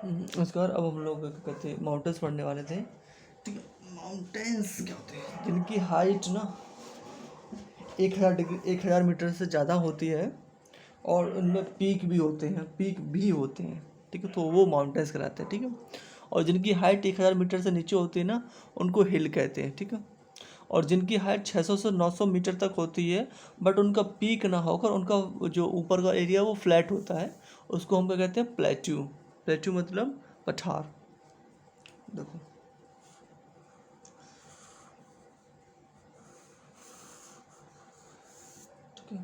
नमस्कार। अब हम लोग क्या कहते हैं माउंटेन्स पढ़ने वाले थे। ठीक है, माउंटेन्स क्या होते हैं? जिनकी हाइट ना 1000 मीटर से ज़्यादा होती है और उनमें पीक भी होते हैं। ठीक है, तो वो माउंटेन्स कहलाते हैं। ठीक है, और जिनकी हाइट 1000 मीटर से नीचे होती है ना, उनको हिल कहते हैं। ठीक है, और जिनकी हाइट 600 से 900 मीटर तक होती है बट उनका पीक ना होकर उनका जो ऊपर का एरिया वो फ्लैट होता है, उसको हम क्या कहते हैं? प्लेट्यू। प्लेट्यू मतलब पठार। देखो, ठीक है,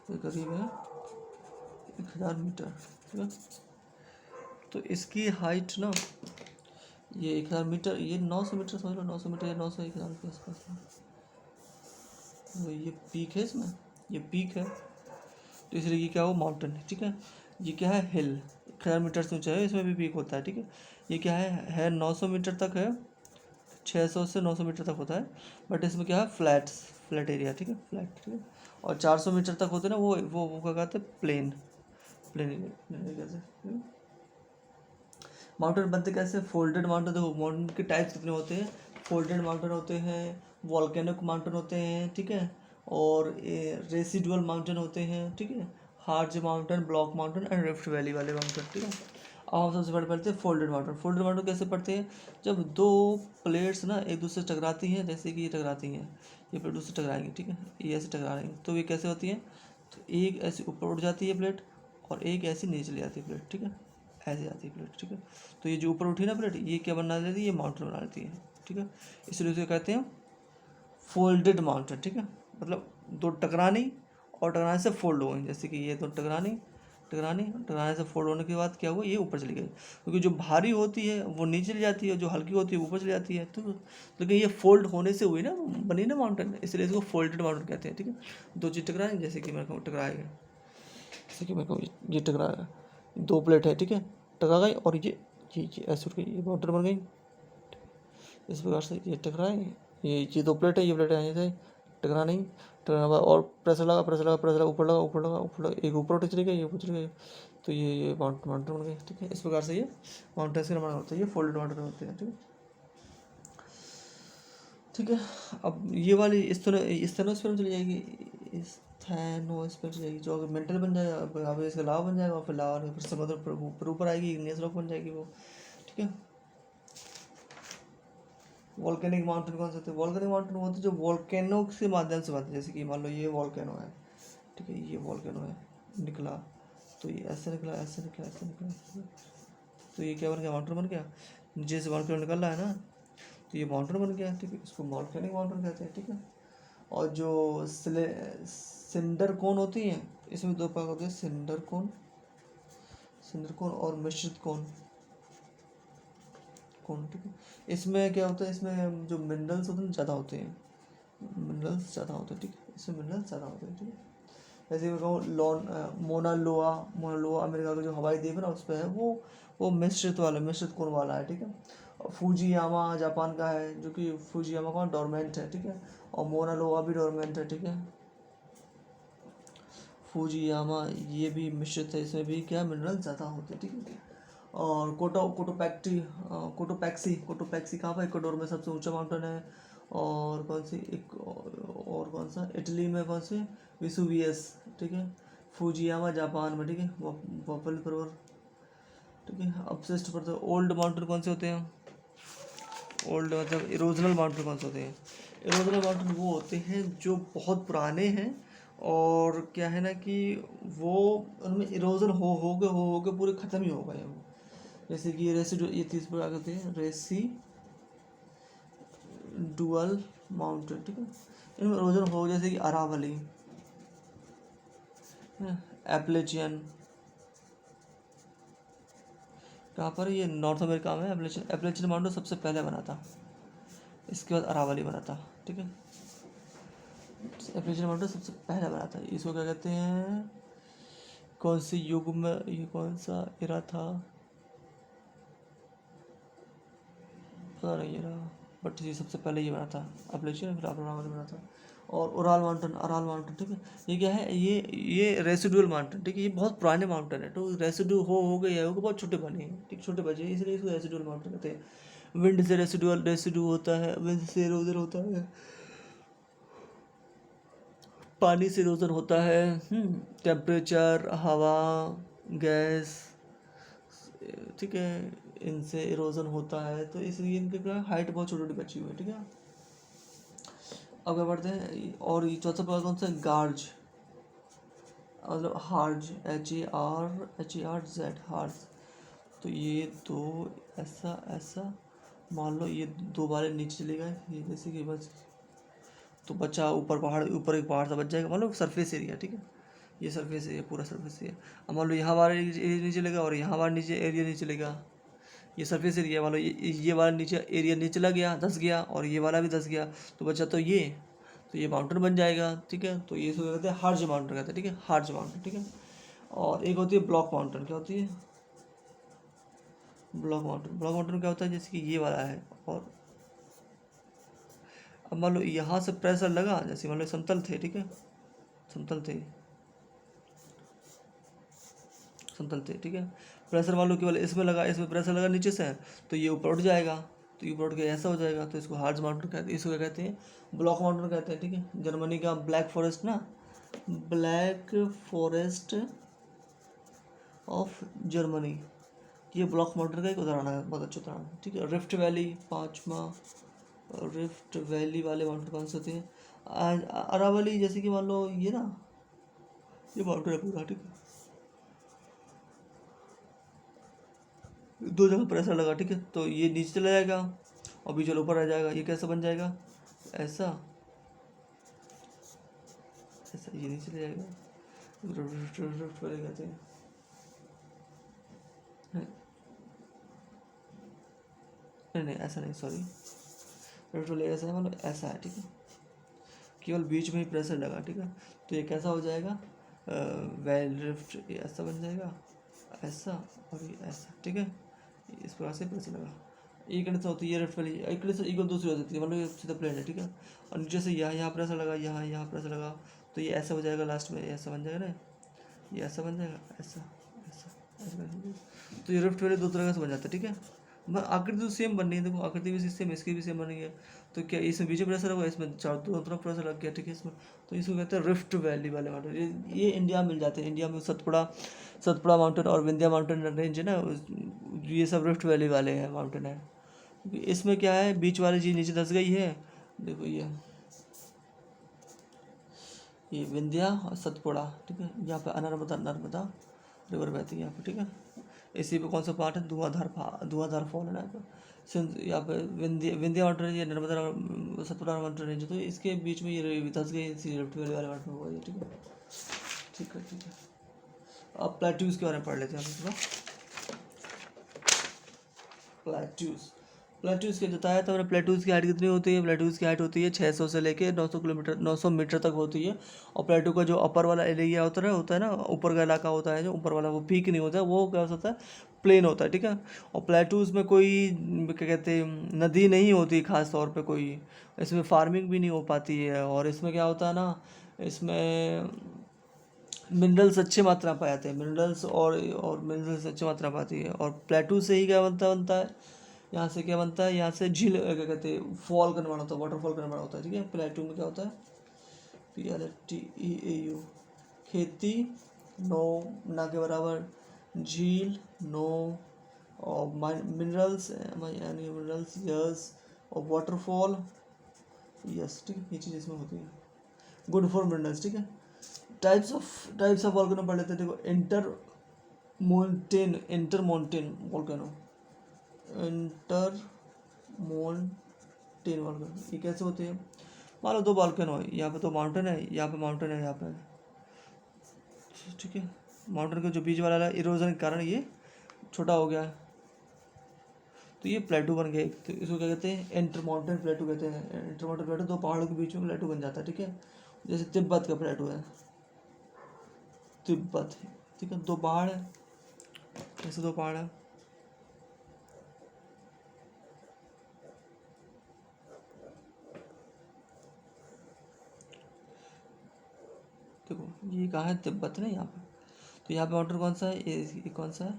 तो करीब है 1000 मीटर। ठीक है, तो इसकी हाइट ना, ये 1000 मीटर, ये 900 मीटर समझ लो। 900 मीटर या 900 1000 के आसपास है। तो ये पीक है, इसमें ये पीक है, तो इसलिए ये क्या हो? माउंटेन है। ठीक है, ये क्या है? हिल। 1000 मीटर से ऊंचा है, इसमें भी पीक होता है। ठीक है, ये क्या है 900 मीटर तक है। 600 से 900 मीटर तक होता है, बट इसमें क्या है? Flat area. ठीक है, फ्लैट। ठीक है, और 400 मीटर तक होते हैं ना, वो क्या कहते हैं? प्लेन एरिया से। माउंटेन बनते कैसे? Folded mountain. देखो, माउंटेन के टाइप्स कितने होते हैं? फोल्डेड माउंटेन होते हैं, वॉल्केनिक माउंटेन होते हैं, ठीक है, और रेसिडुअल माउंटेन होते हैं। ठीक है, hertz mountain, block mountain and rift valley वाले माउंटेन। ठीक है, अब हम सबसे पहले पढ़ते हैं फोल्डेड माउंटेन। फोल्डेड माउंटेन कैसे पढ़ते हैं? जब दो प्लेट्स ना एक दूसरे से टकराती हैं, जैसे कि ये टकराती हैं, ये प्लेट दूसरे से टकराएंगी। ठीक है, ये ऐसे टकराएंगी, तो ये कैसे होती है? तो एक ऐसे ऊपर उठ जाती है प्लेट और एक ऐसे नीचे ले जाती है प्लेट। ठीक है, ऐसे आती है प्लेट। ठीक है, तो ये जो ऊपर उठी ना प्लेट, ये क्या बना देती है? ये माउंटेन बना देती है। ठीक है, इसलिए उसे कहते हैं फोल्डेड माउंटेन। ठीक है, मतलब दो टकरानी और टकराने से फोल्ड हो गई। जैसे कि ये दो टकरानी टकरानी टकराने से फोल्ड होने के बाद क्या हुआ? ये ऊपर चली गई। क्योंकि जो भारी होती है वो नीचे चली जाती है, जो हल्की होती है वो ऊपर चली जाती है। तो लेकिन ये फोल्ड होने से हुई ना, बनी ना माउंटेन, इसलिए इसको फोल्डेड माउंटेन कहते हैं। ठीक है, दो चीज़ टकराएंगे, जैसे कि मेरे को टकराएगा, जैसे कि मेरे को ये टकराएगा, दो प्लेट है। ठीक है, टकरा गई और ये ऐसे उठ गई, ये माउंटेन बन गई। इस प्रकार से ये टकराए, ये दो प्लेट है, ये प्लेट है, यहाँ से टकरा नहीं। टकराने के बाद और प्रेशर लगा, ऊपर लगा, एक ऊपर उठ चली गई, ये ऊपर चली गई, तो ये माउंटेन बन गई। ठीक है, इस प्रकार से ये माउंटेन्स के निर्माण होते हैं, ये फोल्डेड माउंटेन होते हैं। ठीक है, ठीक है, अब ये वाली स्थेनोस्फीयर में चली जाएगी, स्थैनोस्फीयर चली जाएगी, जो अगर मेंटल बन जाएगा, अब इसका लावा बन जाएगा, और फिर लावा फिर समुद्र पर ऊपर आएगी, इग्नियस रॉक बन जाएगी वो। ठीक है, वॉल्केनिक माउंटेन कौन से होते हैं? वॉल्केनिक माउंटेन वो होते हैं जो वॉल्केनो के माध्यम से बनते हैं। जैसे कि मान लो ये वॉल्केनो है, ठीक है, ये वॉल्केनो है, निकला, तो ये ऐसे निकला, ऐसे निकला, ऐसे निकला, तो ये क्या बन गया? माउंटेन बन गया। नीचे से वॉल्केनो निकल रहा है ना, तो ये माउंटेन बन गया। ठीक है, इसको वॉल्केनिक माउंटेन कहते हैं। ठीक है, और जो सिंडर कोन होती हैं, इसमें दो प्रकार होते हैं, सिंडर कोन और मिश्रित कोन। ठीक है, इसमें क्या होता है? इसमें जो मिनरल्स होते हैं ज़्यादा होते हैं, मिनरल्स ज़्यादा होते हैं। ठीक है, इसमें मिनरल्स ज़्यादा होते हैं। ठीक है, जैसे मैं कहूँ मोना लोआ अमेरिका का जो हवाई द्वीप है ना, उस पर है वो मिश्रित कोण वाला है। ठीक है, और फूजियामा जापान का है, जो कि फूजियामा का डोरमेंट है। ठीक है, और मोना लोआ भी डोरमेंट है। ठीक है, फूजियामा ये भी मिश्रित है, इसमें भी क्या मिनरल ज़्यादा होते हैं। ठीक है, और कोटोपैक्सी कहाँ पर? इक्वाडोर में सबसे ऊंचा माउंटेन है। और कौन सी एक और कौन सा? इटली में कौन सी? विसुवियस। ठीक है, फूजियामा जापान में। ठीक है, पॉपुलर पर्वत। ठीक है, अपशिष्ट पर्वत। ओल्ड माउंटेन कौन से होते हैं? ओल्ड मतलब इरोजनल माउंटेन कौन से होते हैं? इरोजनल माउंटेन वो होते हैं जो बहुत पुराने हैं, और क्या है ना कि वो उनमें इरोजन हो गए पूरे ख़त्म ही हो गए हैं वो। जैसे कि ये 30 प्रकार के होते हैं, रेसिडुअल माउंटेन। ठीक है, इनमें इरोजन हो, जैसे कि अरावली, एप्लेचियन, कहाँ पर? ये नॉर्थ अमेरिका में एप्लेचियन माउंटेन सबसे पहले बना था, इसके बाद अरावली बना था। ठीक है, एप्लेचियन माउंटेन सबसे पहले बना था। इसको क्या कहते हैं? कौन सी युग में, ये कौन सा एरा था, पता नहीं एरा, बट ये सबसे पहले ये बना था एप्लेचियन, फिर अरावली बना था। और अराल माउंटेन, ठीक है। ये क्या है, ये रेसिडुअल माउंटेन, ठीक है। ये बहुत पुराने माउंटेन है, तो रेसिडू हो गए हैं, वो बहुत छोटे बने हैं, ठीक, छोटे बचे हैं, इसलिए इसको रेसिडुअल माउंटेन कहते हैं। विंड से रेसिडू होता है, विंड से इरोजन होता है, पानी से इरोजन होता है, टेम्परेचर, हवा, गैस, ठीक है, इनसे इरोजन होता है, तो इसलिए इनके क्या हाइट बहुत छोटी छोटी बची हुई है, ठीक है। अब क्या बढ़ते हैं, और ये चौथा प्रकार कौन सा है, गार्ज, मतलब हार्ज, HARZ, हार्ज। तो ये दो ऐसा ऐसा, मान लो ये दो बारे नीचे चले गए, ये जैसे कि बस, तो बचा ऊपर पहाड़, ऊपर एक पहाड़ सा बच जाएगा, मान लो सरफेस एरिया, ठीक है। ये सरफेस एरिया, पूरा सरफेस एरिया। अब मान लो यहाँ हमारा एरिया नीचे चलेगा, और यहाँ हमारा नीचे एरिया नीचे चलेगा। ये सरफेस एरिया, मान लो ये वाला नीचे एरिया नीचे चला गया, धस गया, और ये वाला भी धस गया, तो बचा तो ये माउंटेन बन जाएगा, ठीक है। तो ये इसको कहते हैं हार्ज माउंटेन कहते हैं, ठीक है, हार्ज माउंटेन, ठीक है। और एक होती है ब्लॉक माउंटेन, क्या होती है, ब्लॉक माउंटेन क्या होता है, जैसे कि ये वाला है, और अब मान लो यहाँ से प्रेशर लगा, जैसे मान लो समतल थे, ठीक है, समतल थे, समतल थे, ठीक है। प्रेशर मान लो केवल इसमें लगा, इसमें प्रेशर लगा नीचे से, तो ये ऊपर उठ जाएगा, तो ये ऊपर उठ के ऐसा हो जाएगा, तो इसको हार्ज माउंटेन कहते हैं, इसको क्या कहते हैं, ब्लॉक माउंटेन कहते हैं, ठीक है। जर्मनी का ब्लैक फॉरेस्ट ना, ब्लैक फॉरेस्ट ऑफ जर्मनी, ये ब्लॉक माउंटेन का एक उदाहरण है, बहुत अच्छा उदाहरण है, ठीक है। रिफ्ट वैली पाँचवा, रिफ्ट वैली वाले माउंटेन कौन से होते हैं, अरावली, जैसे कि मान लो ये ना, ये माउंटेन है पूरा, ठीक है, दो जगह प्रेशर लगा, ठीक है, तो ये नीचे चला जाएगा, और बीच वाला ऊपर रह जाएगा, ये कैसे बन जाएगा, ऐसा ऐसा, ये नीचे चला जाएगा, रिफ्ट वैली कहते हैं। नहीं नहीं ऐसा नहीं, सॉरी, रिफ्ट वैली ऐसा है, मतलब ऐसा है, ठीक है, केवल बीच में ही प्रेशर लगा, ठीक है, तो ये कैसा हो जाएगा, वेल रिफ्ट, ये ऐसा बन जाएगा, ऐसा, और ये ऐसा, ठीक है, इस प्रकार से प्रेशर लगा। एक कंडीशन होती है रिफ्ट वाली, एक कंडीशन इक्वल दूसरी हो सकती है, मतलब ये सीधा प्लेन है, ठीक है, और नीचे से यहाँ प्रेशर लगा, यहाँ प्रेशर लगा, तो ये ऐसा हो जाएगा, लास्ट में ऐसा बन जाएगा ना, ये ऐसा बन जाएगा, ऐसा ऐसा ऐसा, तो ये रिफ्ट वैली दो तरह का से बन जाता है, ठीक है। आकृति तो सेम बन रही है, देखो आकृति भी सेम, इसकी भी सेम बन रही है, तो क्या इसमें बीच में प्रेशर होगा, इसमें चार दोनों तरफ प्रेशर लग गया, ठीक है, इसमें, तो इसको कहते हैं रिफ्ट वैली वाले माउंटेन। ये इंडिया में मिल जाते हैं, इंडिया में सतपुड़ा माउंटेन और विंध्या माउंटेन रेंज है ना, ये सब रिफ्ट वैली वाले हैं, माउंटेन है। इसमें क्या है, बीच वाली चीज़ नीचे धस गई है, देखो ये विंध्या और सतपुड़ा, ठीक है, यहाँ पे नर्मदा रिवर बहती है यहाँ पे, ठीक है। इसी पे कौन सा पार्ट है, धुआंधार फॉल है ना यहाँ पे, यहाँ पे Vindhya mountain range, Narmada Satpura mountain range, तो इसके बीच में ये धस गई, इसी रिफ्ट वैली वाले माउंटेन हुआ ये, ठीक है, ठीक है, ठीक है। अब प्लेट्यूज के बारे में पढ़ लेते हैं हम थोड़ा। प्लेट्यूज के बताया था मैंने, प्लेट्यूज की हाइट कितनी होती है, प्लेट्यूज की हाइट होती है 600 से लेके 900 मीटर तक होती है। और प्लेट्यू का जो अपर वाला एरिया होता है ना, ऊपर का इलाका होता है, जो ऊपर वाला वो पीक नहीं होता है, वो क्या होता है, प्लेन होता है, ठीक है। और प्लेट्यूज में कोई क्या कहते हैं, नदी नहीं होती खास तौर पे कोई, इसमें फार्मिंग भी नहीं हो पाती है, और इसमें क्या होता है ना, इसमें मिनरल्स अच्छी मात्रा में पाए जाते हैं, मिनरल्स और मिनरल्स अच्छी मात्रा में पाती है। और प्लेटू से ही क्या बनता है, यहाँ से क्या बनता है, यहाँ से झील, क्या कहते हैं, फॉल का निर्माण होता है, वाटरफॉल का निर्माण होता है, ठीक है। प्लेटू में क्या होता है, PLATEAU, खेती नो, ना के बराबर, झील नो, और मिनरल्स, यानी मिनरल्स यस, और वाटरफॉल यस, ठीक है, ये चीज़ इसमें होती है, गुड फॉर मिनरल्स, ठीक है। टाइप्स ऑफ वॉल्केनो पढ़ लेते हैं, देखो, इंटर मोन्टेन वॉल्केनो, इंटर मोन्टेन वॉल्केनो, ये कैसे होते हैं, मान लो दो वॉल्केनो है, यहाँ पे तो माउंटेन है, यहाँ पे माउंटेन है, यहाँ पे, ठीक है। माउंटेन का जो बीच वाला है, इरोजन के कारण ये छोटा हो गया है, तो ये प्लेटू बन गए, तो इसको क्या कहते हैं, इंटर माउंटेन प्लेटू कहते हैं। इंटर माउंटेन प्लेटू, दो पहाड़ों के बीच में प्लेटू बन जाता है, ठीक है। जैसे तिब्बत का प्लेटू है, तिब्बत, ठीक है, दो पहाड़ है, ऐसे दो पहाड़ है, ये कहाँ है? तिब्बत ना यहाँ पे। तो यहाँ पे माउंटेन कौन सा है? ये कौन सा है?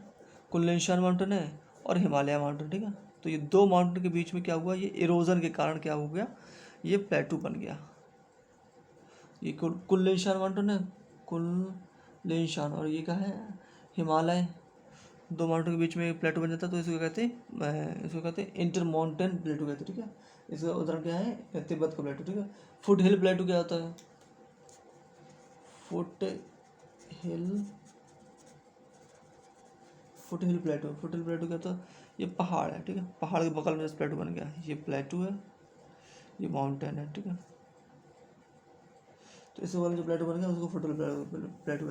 कुनलुन माउंटेन है और हिमालय माउंटेन, ठीक है। तो ये दो माउंटेन के बीच में क्या हुआ? ये इरोजन के कारण क्या हो गया? ये प्लेटू बन गया। ये कुनलुन माउंटेन है, कुनलुन, और ये क्या है? हिमालय। दो माउंटेन के बीच में एक प्लेटू बन जाता है, तो इसको कहते हैं इंटर माउंटेन प्लेटू कहते हैं, ठीक है। इसका उदाहरण क्या है? तिब्बत का प्लेटू, ठीक है। फुट हिल प्लेटू क्या होता है? फुट हिल फुट हिल प्लेटू क्या होता है? ये पहाड़ है, ठीक है। पहाड़ के बगल में प्लेटू बन गया। ये प्लेटू है, ये माउंटेन है, ठीक है। तो इस बगल में जो प्लेटू बन गया उसको फुट हिल प्लेटू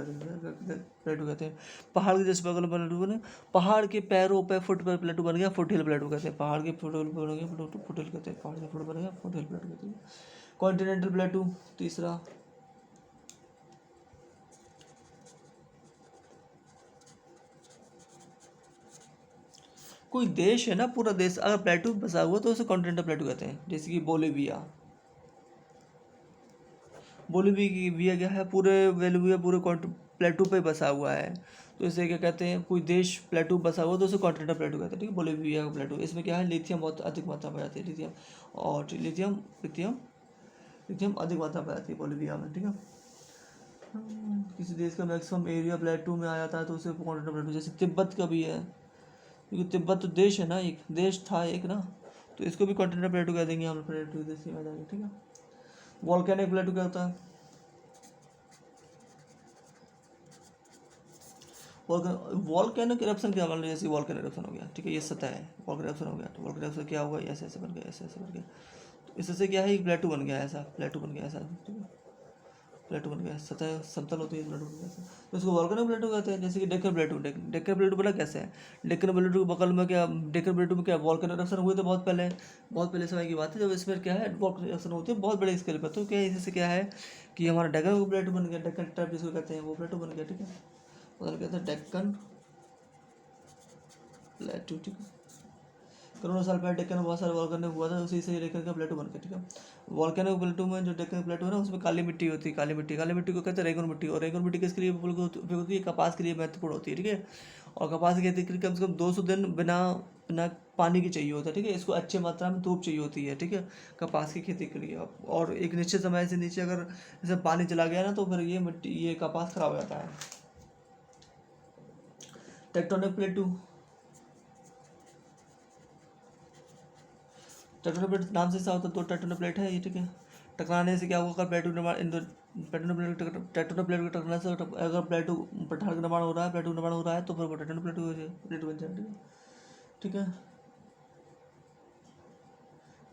कहते हैं। पहाड़ के जिस बगल में प्लेटू बने, पहाड़ के पैरों पे फुट पर प्लेटू बन गया, फुट हिल प्लेटू कहते हैं। पहाड़ के फुट हिल बन गया, फुट हिल कहते हैं। पहाड़ के फुट बन गया, फुट हिल प्लेटू कहते हैं। कॉन्टिनेंटल प्लेटू तीसरा। कोई देश है ना, पूरा देश अगर प्लेटू बसा हुआ तो उसे कॉन्टिनेंटल प्लेटू कहते हैं। जैसे कि बोलीविया क्या है? पूरे प्लेटू पे बसा हुआ है, तो इसे क्या कहते हैं? कोई देश प्लेटू बसा हुआ तो उसे कॉन्टिनेंटल प्लेटू कहते हैं, ठीक है। बोलीविया का प्लेटू, इसमें क्या है? लिथियम बहुत अधिक मात्रा में जाती है, लिथियम और लिथियम अधिक मात्रा में जाती है बोलीविया में, ठीक है। किसी देश का मैक्सिमम एरिया प्लेटू में आ जाता है तो उसे कॉन्टिनेंटल प्लेटू। जैसे तिब्बत का भी है, क्योंकि तिब्बत तो देश है ना, एक देश था एक ना, तो इसको भी कॉन्टिनेंटल प्लेटू कह देंगे हम, प्लेटू देश में आ जाएगा, ठीक है। वॉल्केनिक प्लेटू क्या होता है? वॉल्केनिक इरप्शन क्या मान लो, जैसे वॉल्केनिक इरप्शन हो गया, ठीक है। ये सतह है, वॉल्केनिक इरप्शन हो गया, तो वॉल्केनिक इरप्शन क्या होगा? ऐसे ऐसे बन गया, ऐसे ऐसे बन गया, तो इससे क्या है? प्लेटू बन गया, ऐसा प्लेटू बन गया, ऐसा, ठीक है। प्लेटू बन गया, सतह समतल होती है, प्लेटू बन गया, तो इसको वॉल्केनिक प्लेटू कहते हैं। जैसे कि डेक्कन प्लेटू, डेक्कन प्लेटू बोला कैसे है? डेक्कन प्लेटू के बगल में क्या? डेक्कन प्लेटू में क्या वॉल्केनिक इरप्शन हुए थे बहुत पहले समय की बात है, जब इसमें क्या है? वॉल्केनिक इरप्शन होते हैं बहुत बड़े स्केल पर। तो क्या है? इससे क्या है कि हमारा डेक्कन प्लेटू बन गया, डेक्कन ट्रैप जिसको कहते हैं, वो प्लेटू बन गया, ठीक है। उधर कहते हैं डेक्कन प्लेटू, ठीक है। करोड़ों साल पहले डेक्कन में बहुत सारे वॉल्केनो हुआ था, उसी से डेक्कन का प्लेटू बन गया, ठीक है। वॉल्केनो प्लेटू में जो डेक्कन प्लेटू है ना, उसमें काली मिट्टी होती है, काली मिट्टी को कहते हैं रेगुन मिट्टी। और रेगुन मिट्टी किसके लिए उपयोग होती है? कपास के लिए महत्वपूर्ण होती है, ठीक है। और कपास की खेती के लिए कम से कम 200 दिन बिना बिना पानी की चाहिए होता है, ठीक है। इसको अच्छी मात्रा में धूप चाहिए होती है, ठीक है, कपास की खेती के लिए। और एक निश्चित समय से नीचे अगर जैसे पानी चला गया ना, तो फिर ये कपास खराब हो जाता है। टेक्टोनिक प्लेटू टेक्टोनिक प्लेट नाम से होता है, दो टेक्टोनिक प्लेट है ये, ठीक है। टकराने से क्या होगा? प्लेटू निर्माण टेक्टोनिक प्लेट के टकराने से अगर प्लेटू पठार का निर्माण हो रहा है, प्लेटू निर्माण हो रहा है, तो फिर टेक्टोनिक प्लेट बन जाए, ठीक है।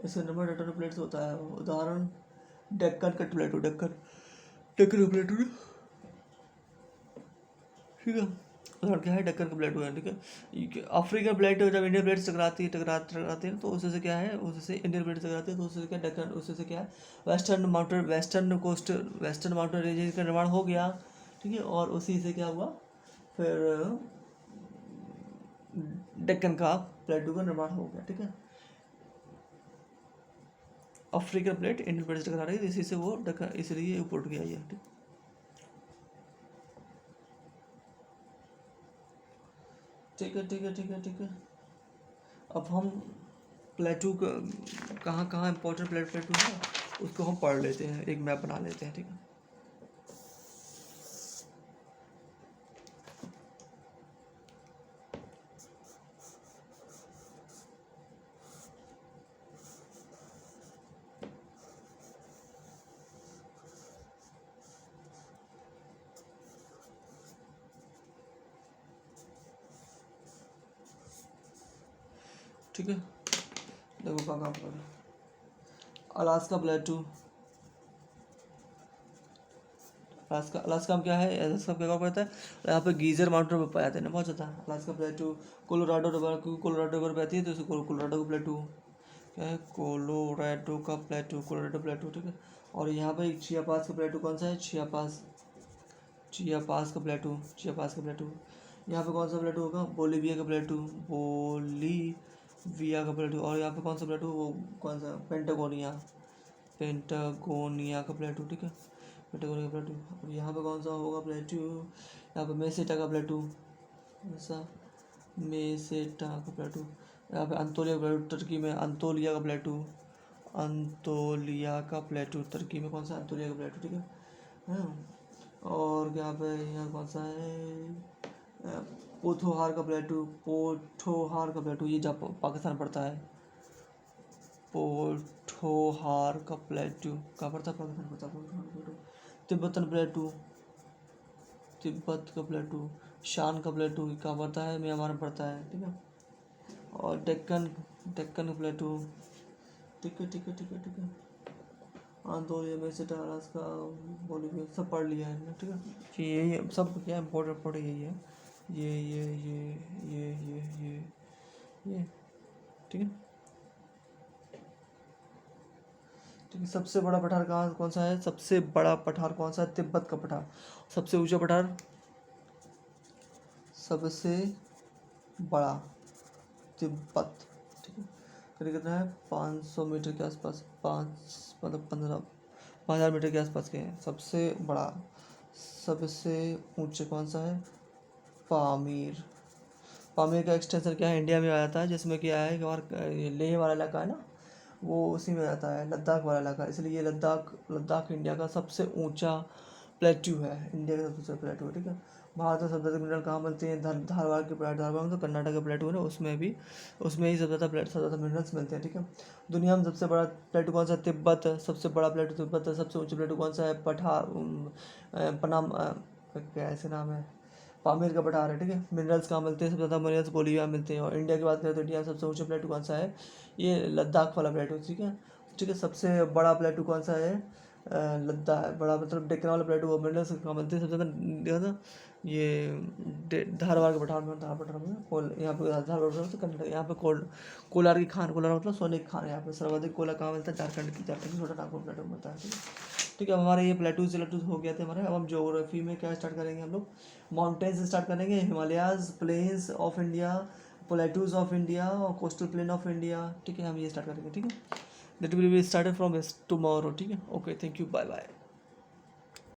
इसका निर्माण टेक्टोनिक प्लेट से होता है। उदाहरण डेक्कन कट प्लेटू, डेक्कन प्लेटू, ठीक है। उदाहरण क्या है? डेक्कन का प्लेटू है, ठीक है। अफ्रीकन प्लेट जब इंडियन प्लेट टकराती है तो उससे क्या है? उससे इंडियन प्लेट टकराती है तो उससे क्या? डेक्कन, उससे क्या है? वेस्टर्न माउंटेन रेंज का निर्माण हो गया, ठीक है। और उसी से क्या हुआ? फिर डेक्कन का प्लेटू का निर्माण हो गया, ठीक है। अफ्रीकन प्लेट इंडियन प्लेट से टकरा रही है, इसी से वो डेक्कन, इसलिए ऊपर उठ गया ये, ठीक है, ठीक है, ठीक है, ठीक है। अब हम प्लेटू कहाँ कहाँ इंपॉर्टेंट प्लेटू है उसको हम पढ़ लेते हैं, एक मैप बना लेते हैं, ठीक है। ठीक है, देखो कहाँ पर अलास्का प्लेटू। अलास्का में क्या है? अलास्का क्या पड़ता है? यहाँ पे गीजर माउंटेन पर पाया जाता है ना, बहुत ज़्यादा। अलास्का प्लेटू कोलोराडो रिवर, क्योंकि कोलोराडो रिवर बहती है तो इसको कोलोराडो का प्लेटू क्या है? कोलोराडो प्लेटू, ठीक है। और यहाँ पे चियापास का प्लेटू कौन सा है? चियापास का प्लेटू यहाँ पे कौन सा प्लेटू होगा? बोलीविया का प्लेटू, और यहाँ पे कौन सा प्लेटू? वो कौन सा? पेंटागोनिया का प्लेटू, ठीक है। पैटागोनिया का प्लेटू। और यहाँ पे कौन सा होगा प्लेटू, यहाँ पे मेसेटा का प्लेटू, ऐसा मेसेटा का प्लेटू। यहाँ पे अंतोलिया का प्लेटू, टर्की में अंतोलिया का प्लेटू, अंतोलिया का प्लेटू, टर्की में कौन सा अंतोलिया का प्लेटू, ठीक है। और यहाँ पे यहाँ कौन सा है, पोथोहार का प्लेटू, पोठोहार का प्लेटू, ये पाकिस्तान पड़ता है। पोठोहार का प्लेटू कहाँ पड़ता है, पाकिस्तान पड़ता है पोठोहार प्लेटू। तिब्बतन प्लेटू, तिब्बत का प्लेटू। शान का प्लेटू कहाँ पड़ता है, म्यांमार में पड़ता है, ठीक है। और डेक्कन, डेक्कन का प्लेटू, ठीक है ठीक है ठीक है ठीक है। आंतोलिया में से टारस का बोलिविया सब पढ़ लिया है, ठीक है। यही सब क्या इम्पोर्टेंट पढ़ यही है, ये ठीक है ठीक है। सबसे बड़ा पठार कहाँ कौन सा है, सबसे बड़ा पठार कौन सा है, तिब्बत का पठार। सबसे ऊंचा पठार, सबसे बड़ा तिब्बत, ठीक है। करीब कितना है, 500 मीटर के आसपास, 5,000 मीटर के आसपास के हैं। सबसे बड़ा, सबसे ऊंचे कौन सा है, पामीर। पामीर का एक्सटेंशन क्या है, इंडिया में आ जाता है, जिसमें क्या है कि हमारा लेह वाला इलाका है ना, वो उसी में आता है, लद्दाख वाला इलाका। इसलिए ये लद्दाख इंडिया का सबसे ऊंचा प्लेट्यू है, इंडिया का सबसे ऊंचा प्लेट्यू है, ठीक है। भारत में सबसे ज़्यादा मिनरल कहाँ मिलते हैं, धारवाड़ के प्लेट, धारवाड़ में तो कर्नाटक का प्लेटू है ना, उसमें ही सबसे ज़्यादा मिनरल्स मिलते हैं, ठीक है। दुनिया में सबसे बड़ा प्लेटू कौन सा है, तिब्बत है, सबसे बड़ा प्लेटू तिब्बत है। सबसे ऊंचा प्लेटू कौन सा है, पनाम क्या ऐसे नाम है, पामीर का पठार है, ठीक है। मिनरल्स कहाँ मिलते हैं, सबसे ज़्यादा मिनरल्स बोलिविया में मिलते हैं। और इंडिया की बात करें तो इंडिया में सबसे ऊंचा प्लेटू कौन सा है, ये लद्दाख वाला प्लेटू, ठीक है ठीक है। सबसे बड़ा प्लेटू कौन सा है, लद्दाख बड़ा मतलब डेक्कन वाला प्लेटू, वो मिनरल्स कहाँ मिलते हैं सबसे ज़्यादा, ये धारवाड़ के पठार में, धारवाड़ में यहाँ पे धारवाड़ से कर्नाटक, यहाँ पे कोलार की खान, कोलार मतलब सोने की खान। यहाँ पे सर्वाधिक कोयला कहाँ मिलता है, झारखंड की छोटा नागपुर प्लेटू में मिलता है, ठीक है ठीक है। अब हमारे ये प्लेटूज हो गया थे हमारे। अब हम ज्योग्राफी में क्या स्टार्ट करेंगे, हम लोग माउंटेन्स स्टार्ट करेंगे, Himalayas, plains of India, plateaus of India और कोस्टल प्लेन ऑफ इंडिया, ठीक है। हम ये स्टार्ट करेंगे, ठीक है। That will be started from tomorrow, ठीक है। Okay, thank you, bye bye.